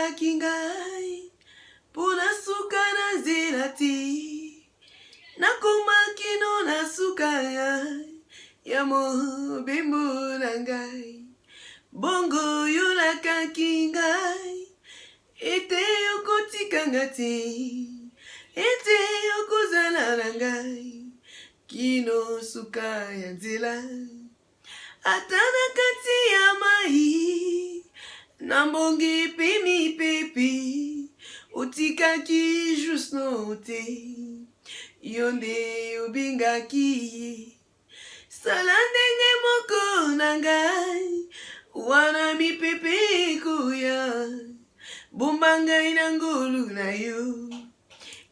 kaki ngai mpona suka na nzela te nakomaki no na suka ya mobembo na ngai bongo yolakaki ngai ete yokotikanga te ete yokozala na ngai kino suka ya nzela ata na kati ya mai na mbongi pe mipepe otikaki just no te yo nde obingaki ye sala ndenge moko na ngai wana mipepe ekoya bomba ngai na ngolu na yo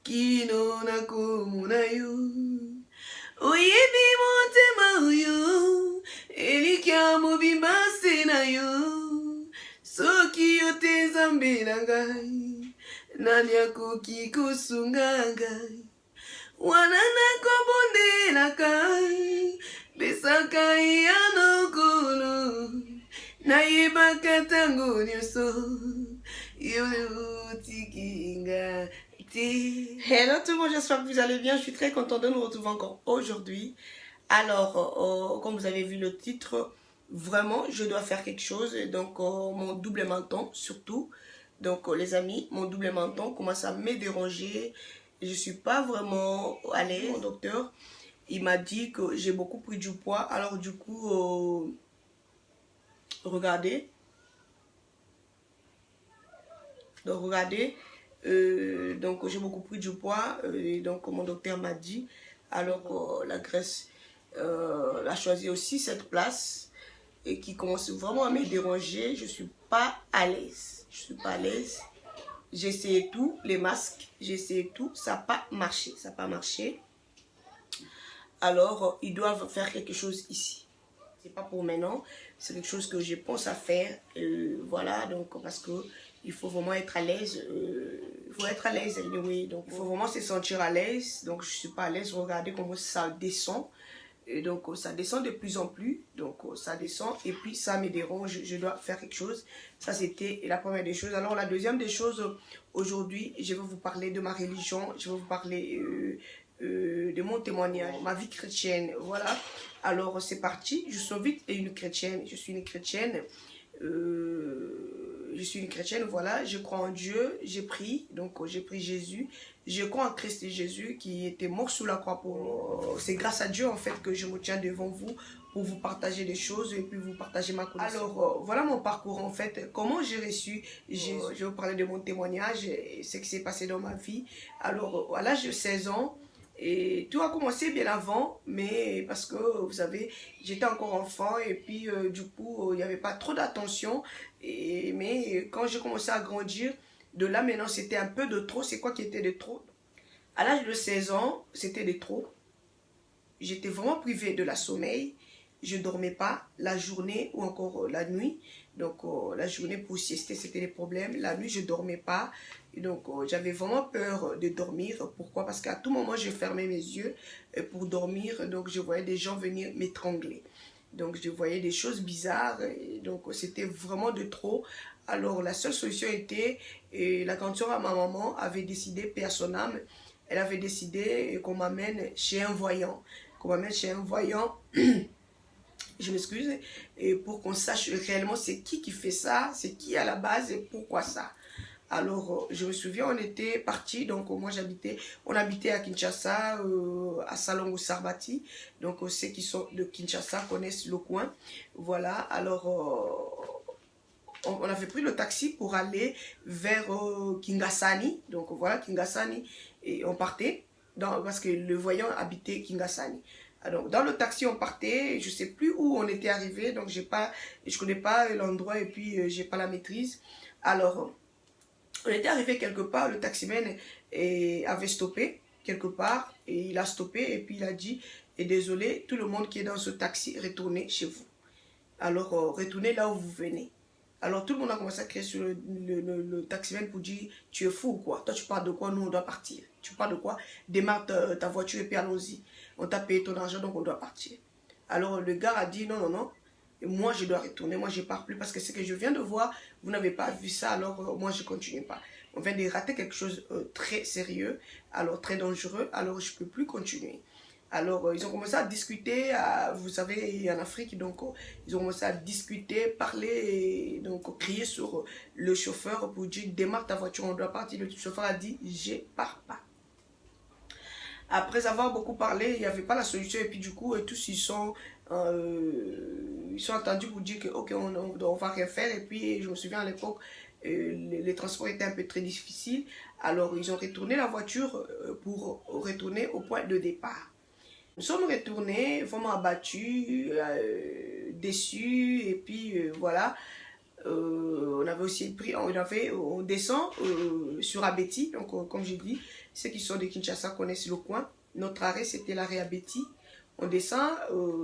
kino nakomona yo oyebi motema oyo elikya mobimba se na yo soki yo te nzambe na ngai nani akoki kosunga ngai wana nakobondelaka pesaka ya nokolo nayebaka ntango nyonso yo tikinga. Hello tout le monde, j'espère que vous allez bien. Je suis très contente de nous retrouver encore aujourd'hui. Alors, comme vous avez vu le titre, vraiment, je dois faire quelque chose. Donc, mon double menton, surtout. Donc, les amis, mon double menton commence à me déranger. Je ne suis pas vraiment à l'aise. Mon docteur, il m'a dit que j'ai beaucoup pris du poids. Alors, du coup, regardez. Donc, regardez. Donc j'ai beaucoup pris du poids et donc mon docteur m'a dit alors la graisse a choisi aussi cette place et qui commence vraiment à me déranger. Je suis pas à l'aise, j'ai essayé tout, les masques, j'ai essayé tout, ça n'a pas marché, alors ils doivent faire quelque chose ici. C'est pas pour maintenant, c'est quelque chose que je pense à faire, voilà, donc parce que il faut vraiment être à l'aise, anyway. Donc il faut vraiment se sentir à l'aise, donc je suis pas à l'aise, regardez comment ça descend, et donc ça descend de plus en plus, donc ça descend, et puis ça me dérange, je dois faire quelque chose. Ça c'était la première des choses. Alors la deuxième des choses, aujourd'hui je vais vous parler de ma religion, je vais vous parler de mon témoignage, ma vie chrétienne, voilà. Alors c'est parti, je suis vite une chrétienne, je suis une chrétienne, voilà, je crois en Dieu, j'ai pris, donc j'ai pris Jésus, je crois en Christ et Jésus qui était mort sous la croix pour... C'est grâce à Dieu en fait que je me tiens devant vous pour vous partager des choses et puis vous partager ma connaissance. Alors voilà mon parcours en fait, comment j'ai reçu Jésus. Je vais vous parler de mon témoignage, ce qui s'est passé dans ma vie. Alors à l'âge de 16 ans, et tout a commencé bien avant, mais parce que vous savez, j'étais encore enfant et puis du coup, il n'y avait pas trop d'attention. Mais quand j'ai commencé à grandir, de là maintenant, c'était un peu de trop. C'est quoi qui était de trop? À l'âge de 16 ans, c'était de trop. J'étais vraiment privée de la sommeil. Je ne dormais pas la journée ou encore la nuit. Donc la journée pour siester, c'était des problèmes. La nuit, je ne dormais pas. Et donc j'avais vraiment peur de dormir. Pourquoi? Parce qu'à tout moment, je fermais mes yeux pour dormir. Donc je voyais des gens venir m'étrangler. Donc je voyais des choses bizarres. Et donc c'était vraiment de trop. Alors la seule solution était, et la grande sœur à ma maman avait décidé, paix à son âme, elle avait décidé qu'on m'amène chez un voyant. Je m'excuse, et pour qu'on sache réellement c'est qui fait ça, c'est qui à la base et pourquoi ça. Alors je me souviens, on était partis, donc moi on habitait à Kinshasa, à Salongo Sarbati, donc ceux qui sont de Kinshasa connaissent le coin, voilà. Alors on avait pris le taxi pour aller vers Kingasani, donc voilà Kingasani, et on partait, parce que le voyant habitait Kingasani. Alors, dans le taxi, on partait, je ne sais plus où on était arrivé, donc je ne connais pas l'endroit et puis j'ai pas la maîtrise. Alors, on était arrivé quelque part, le taximan avait stoppé quelque part, et il a stoppé et puis il a dit, et désolé, tout le monde qui est dans ce taxi, retournez chez vous. Alors, retournez là où vous venez. Alors, tout le monde a commencé à crier sur le taximan pour dire, tu es fou ou quoi? Toi, tu parles de quoi? Nous, on doit partir. Tu parles de quoi? Démarre ta voiture et puis allons-y. On t'a payé ton argent, donc on doit partir. Alors, le gars a dit, non, non, non. Et moi, je dois retourner. Moi, je ne pars plus parce que ce que je viens de voir, vous n'avez pas vu ça, alors moi je continue pas. On vient de rater quelque chose très sérieux, alors très dangereux, alors je peux plus continuer. Alors, ils ont commencé à discuter, vous savez, en Afrique, donc, ils ont commencé à discuter, parler, et, donc, crier sur le chauffeur pour dire, démarre ta voiture, on doit partir. Le chauffeur a dit, je pars pas. Après avoir beaucoup parlé, il n'y avait pas la solution, et puis du coup, tous, ils sont entendus pour dire que, ok, on va rien faire, et puis, je me souviens à l'époque, les transports étaient un peu très difficiles, alors ils ont retourné la voiture pour retourner au point de départ. Nous sommes retournés, vraiment abattus, déçus, et puis voilà. On avait aussi pris, on descend sur Abeti, donc comme j'ai dit, ceux qui sont de Kinshasa connaissent le coin. Notre arrêt c'était l'arrêt Abeti. On descend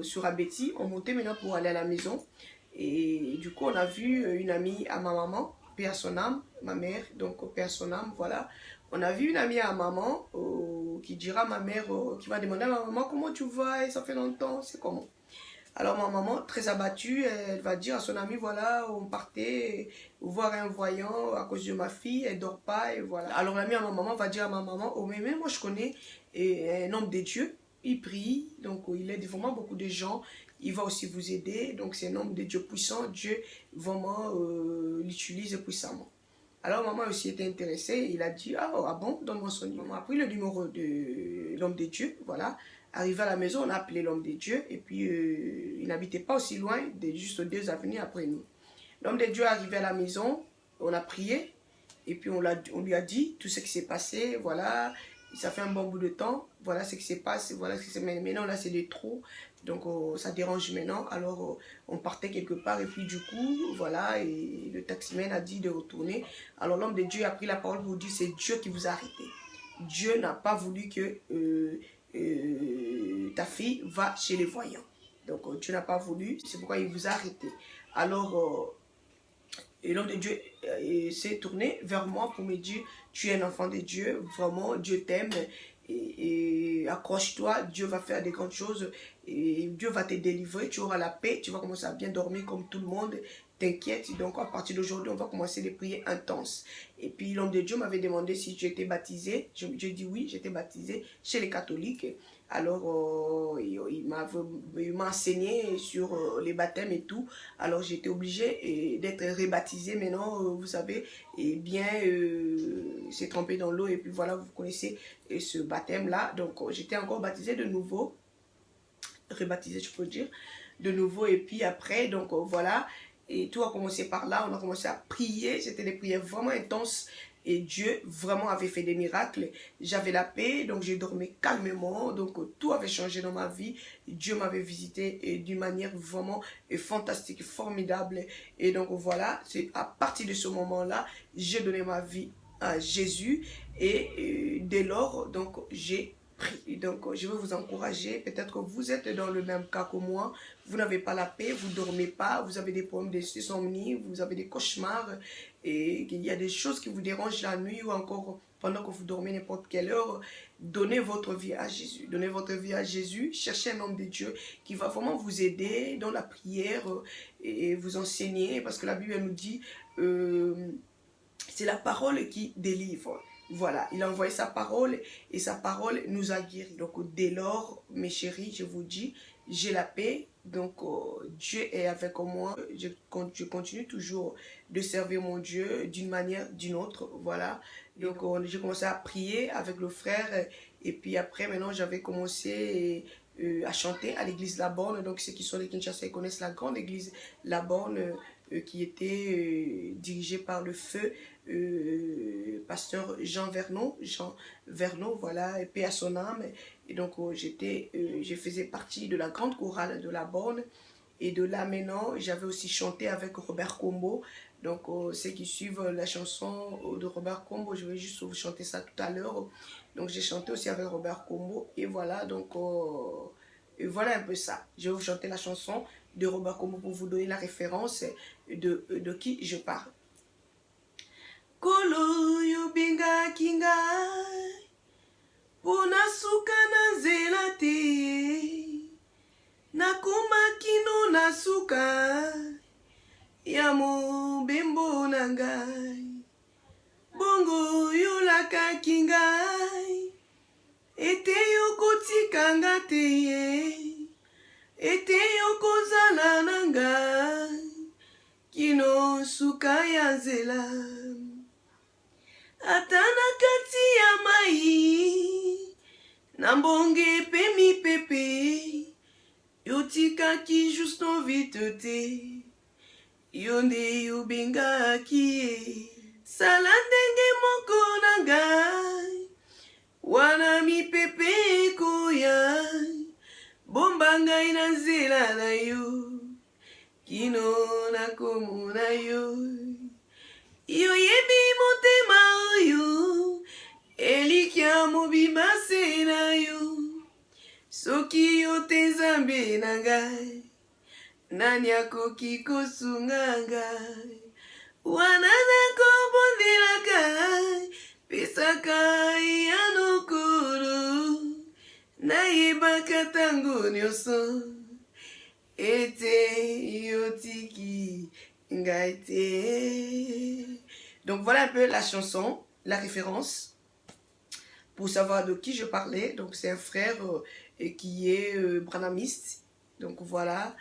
sur Abeti, on montait maintenant pour aller à la maison. Et du coup on a vu une amie à ma maman, paix à son âme, ma mère, donc paix à son âme, voilà. On a vu une amie à maman qui dira à ma mère, qui va demander à ma maman comment tu vas, et ça fait longtemps, c'est comment. Alors ma maman, très abattue, elle va dire à son amie, voilà, on partait voir un voyant à cause de ma fille, elle dort pas, et voilà. Alors l'amie à ma maman va dire à ma maman, oh mais moi je connais un homme de Dieu, il prie, donc il aide vraiment beaucoup de gens, il va aussi vous aider, donc c'est un homme de Dieu puissant, Dieu vraiment l'utilise puissamment. Alors maman aussi était intéressée, il a dit, ah bon, donne-moi son numéro. Maman a pris le numéro de l'homme de Dieu, voilà. Arrivé à la maison, on a appelé l'homme de Dieu, et puis il n'habitait pas aussi loin, juste 2 avenues après nous. L'homme de Dieu est arrivé à la maison, on a prié, et puis on lui a dit tout ce qui s'est passé, voilà, ça fait un bon bout de temps, voilà ce qui s'est passé, voilà ce qui s'est passé, maintenant là c'est des trous, donc ça dérange maintenant, alors on partait quelque part, et puis du coup, voilà, et le taximène a dit de retourner, alors l'homme de Dieu a pris la parole pour dire c'est Dieu qui vous a arrêté, Dieu n'a pas voulu que ta fille va chez les voyants, donc Dieu n'a pas voulu, c'est pourquoi il vous a arrêté, alors et l'homme de Dieu s'est tourné vers moi pour me dire, tu es un enfant de Dieu, vraiment, Dieu t'aime, et accroche-toi, Dieu va faire des grandes choses, et Dieu va te délivrer, tu auras la paix, tu vas commencer à bien dormir comme tout le monde, t'inquiète, donc à partir d'aujourd'hui, on va commencer des prières intenses. Et puis l'homme de Dieu m'avait demandé si j'étais baptisé, j'ai dit oui, j'étais baptisé chez les catholiques. Alors, il m'a enseigné sur les baptêmes et tout. Alors, j'étais obligée d'être rebaptisée. Maintenant, vous savez, et bien, c'est trempé dans l'eau. Et puis voilà, vous connaissez ce baptême-là. Donc, j'étais encore baptisée de nouveau. Rebaptisée, je peux dire. De nouveau. Et puis après, donc voilà. Et tout a commencé par là. On a commencé à prier. C'était des prières vraiment intenses. Et Dieu vraiment avait fait des miracles. J'avais la paix, donc j'ai dormi calmement. Donc tout avait changé dans ma vie. Dieu m'avait visité d'une manière vraiment fantastique, formidable. Et donc voilà, c'est à partir de ce moment-là, j'ai donné ma vie à Jésus. Et dès lors, donc j'ai pris. Donc je veux vous encourager. Peut-être que vous êtes dans le même cas que moi. Vous n'avez pas la paix, vous ne dormez pas, vous avez des problèmes d'insomnie, vous avez des cauchemars. Et qu'il y a des choses qui vous dérangent la nuit ou encore pendant que vous dormez n'importe quelle heure, donnez votre vie à Jésus. Donnez votre vie à Jésus, cherchez un homme de Dieu qui va vraiment vous aider dans la prière et vous enseigner, parce que la Bible nous dit c'est la parole qui délivre. Voilà, il a envoyé sa parole et sa parole nous a guéris. Donc dès lors, mes chéris, je vous dis, j'ai la paix. Donc Dieu est avec moi. Je continue toujours de servir mon Dieu d'une manière, d'une autre. Voilà. Donc j'ai commencé à prier avec le frère. Et puis après, maintenant, j'avais commencé à chanter à l'église La Borne. Donc ceux qui sont des Kinshasa, ils connaissent la grande église La Borne qui était dirigée par le feu pasteur Jean Vernon, voilà, et paix à son âme. Et donc je faisais partie de la grande chorale de La Borne. Et de là maintenant, j'avais aussi chanté avec Robert Combo. Donc ceux qui suivent la chanson de Robert Combo, je vais juste vous chanter ça tout à l'heure. Donc j'ai chanté aussi avec Robert Combo. Et voilà, donc et voilà un peu ça. Je vais vous chanter la chanson de Robert Combo pour vous donner la référence de qui je parle. Kolo yobinga kinga pona suka na nzela te nakoma kino na suka ya mobembo na olingakaki ngai, ete yokotikanga te ye, ete yokozala na ngai, kino suka ya nzela. Ata na kati ya mai, na mbonge pe mipepe, yotikaki juste no vite te, yo nde yobengaki ye. Sala ndenge moko na ngai, wana mipepe ekoya, bomba ngai na nzela na yo, kino nakomona yo. Yo yebi motema oyo, elikya mobimba se na yo. Soki yo te Nzambe na ngai, nani akoki kosunga ngai? Wana nakobondelaka ngai, pesaka ya nokolo, nayebaka ntango nyonso, ete yotiki ngai te. Donc voilà un peu la chanson, la référence, pour savoir de qui je parlais. Donc c'est un frère qui est branhamiste, donc voilà,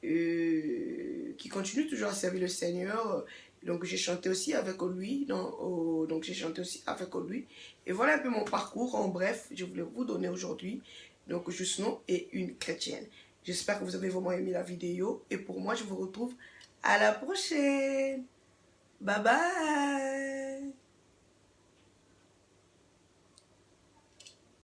qui continue toujours à servir le Seigneur. Donc j'ai chanté aussi avec lui, donc j'ai chanté aussi avec lui. Et voilà un peu mon parcours, en bref, je voulais vous donner aujourd'hui, donc juste nom et une chrétienne. J'espère que vous avez vraiment aimé la vidéo, et pour moi je vous retrouve à la prochaine. Bye bye.